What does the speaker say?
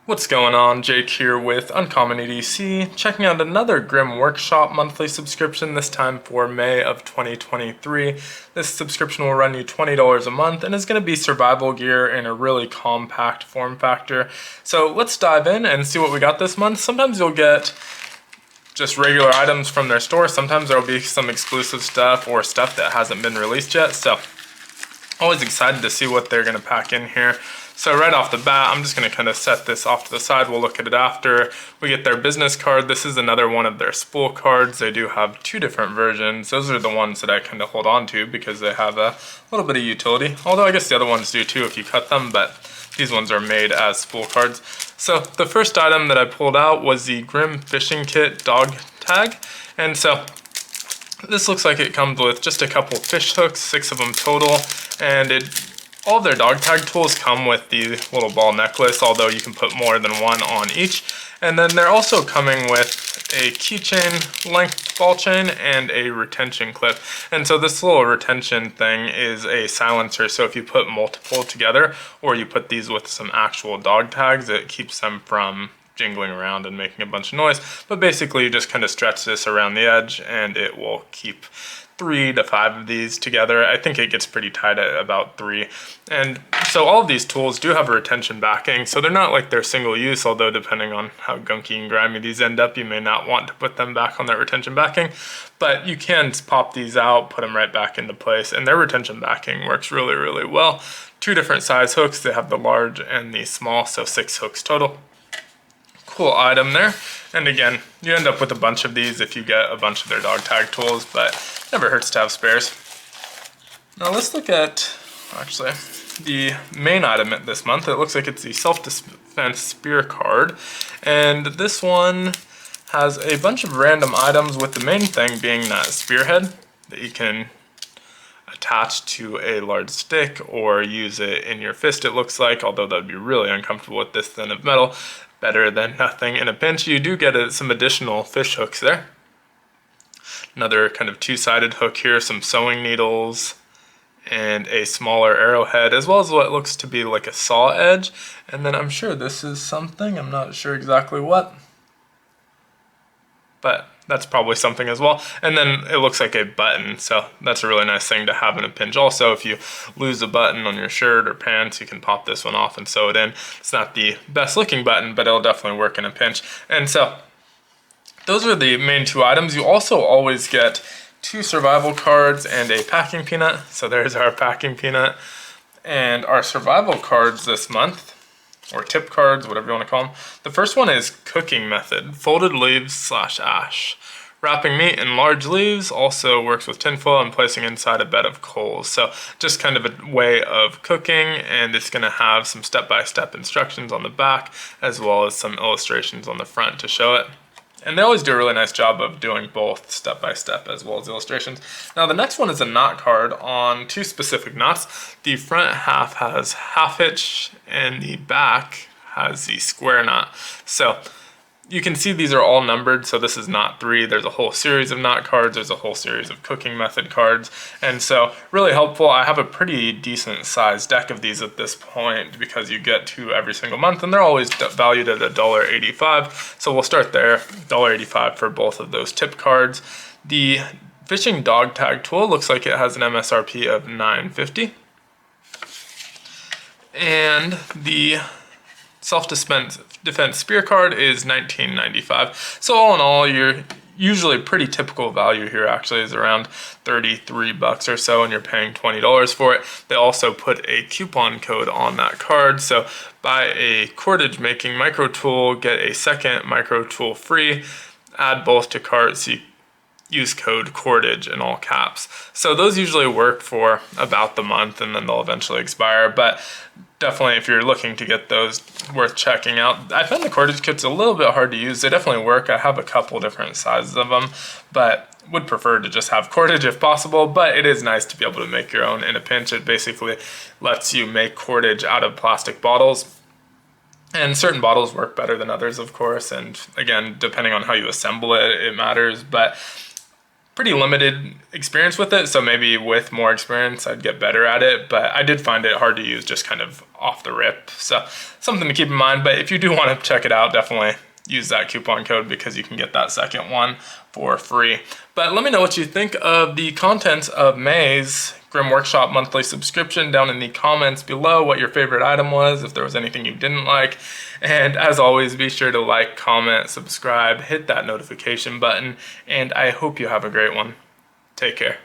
What's going on? Jake here with Uncommon EDC, checking out another Grim Workshop monthly subscription, this time for May of 2023. This subscription will run you $20 a month and is going to be survival gear in a really compact form factor. So let's dive in and see what we got this month. Sometimes you'll get just regular items from their store, sometimes there will be some exclusive stuff or stuff that hasn't been released yet, so always excited to see what they're going to pack in here. So right off the bat, I'm just going to kind of set this off to the side. We'll look at it after. We get their business card. This is another one of their spool cards. They do have two different versions. Those are the ones that I kind of hold on to because they have a little bit of utility. Although I guess the other ones do too if you cut them, but these ones are made as spool cards. So the first item that I pulled out was the Grim Fishing Kit dog tag. And so this looks like it comes with just a couple fish hooks, 6 of them total, and all of their dog tag tools come with the little ball necklace, although you can put more than one on each. And then they're also coming with a keychain length ball chain and a retention clip. And so this little retention thing is a silencer, so if you put multiple together or you put these with some actual dog tags, it keeps them from jingling around and making a bunch of noise. But basically you just kind of stretch this around the edge and it will keep 3 to 5 of these together. I think it gets pretty tight at about 3. And so all of these tools do have a retention backing, so they're not like they're single use, although depending on how gunky and grimy these end up, you may not want to put them back on their retention backing. But you can pop these out, put them right back into place, and their retention backing works really, really well. 2 different size hooks. They have the large and the small, so 6 hooks total. Cool item there. And again, you end up with a bunch of these if you get a bunch of their dog tag tools, but never hurts to have spares. Now let's look at, actually, the main item this month. It looks like it's the Self-Defense Spear card. And this one has a bunch of random items, with the main thing being that spearhead that you can attach to a large stick or use it in your fist, it looks like, although that would be really uncomfortable with this thin of metal. Better than nothing in a pinch. You do get some additional fish hooks there. Another kind of 2-sided hook here, some sewing needles, and a smaller arrowhead, as well as what looks to be like a saw edge. And then I'm sure this is something, I'm not sure exactly what, but that's probably something as well. And then it looks like a button, so that's a really nice thing to have in a pinch. Also, if you lose a button on your shirt or pants, you can pop this one off and sew it in. It's not the best looking button, but it'll definitely work in a pinch. And so those are the main 2 items. You also always get 2 survival cards and a packing peanut. So there's our packing peanut. And our survival cards this month, or tip cards, whatever you want to call them. The first one is Cooking Method, folded leaves / ash. Wrapping meat in large leaves, also works with tinfoil and placing inside a bed of coals. So just kind of a way of cooking, and it's going to have some step-by-step instructions on the back, as well as some illustrations on the front to show it. And they always do a really nice job of doing both step-by-step as well as illustrations. Now the next one is a knot card on 2 specific knots. The front half has half hitch and the back has the square knot. So you can see these are all numbered, so this is knot 3. There's a whole series of knot cards, there's a whole series of cooking method cards, and so really helpful. I have a pretty decent sized deck of these at this point because you get 2 every single month, and they're always valued at $1.85, so we'll start there, $1.85 for both of those tip cards. The fishing dog tag tool looks like it has an MSRP of $9.50, and the Self-Defense Spear card is $19.95. So all in all, you're usually pretty typical value here actually is around 33 bucks or so, and you're paying $20 for it. They also put a coupon code on that card, so buy a cordage making micro tool, get a second micro tool free, add both to cart, so you use code cordage in all caps. So those usually work for about the month, and then they'll eventually expire, but definitely if you're looking to get those, worth checking out. I find the cordage kits a little bit hard to use. They definitely work. I have a couple different sizes of them, but would prefer to just have cordage if possible, but it is nice to be able to make your own in a pinch. It basically lets you make cordage out of plastic bottles. And certain bottles work better than others, of course, and again, depending on how you assemble it, it matters, but pretty limited experience with it, so maybe with more experience I'd get better at it, but I did find it hard to use just kind of off the rip. So something to keep in mind, but if you do want to check it out, definitely use that coupon code because you can get that second one for free. But let me know what you think of the contents of May's Grim Workshop monthly subscription down in the comments below, what your favorite item was, if there was anything you didn't like. And as always, be sure to like, comment, subscribe, hit that notification button, and I hope you have a great one. Take care.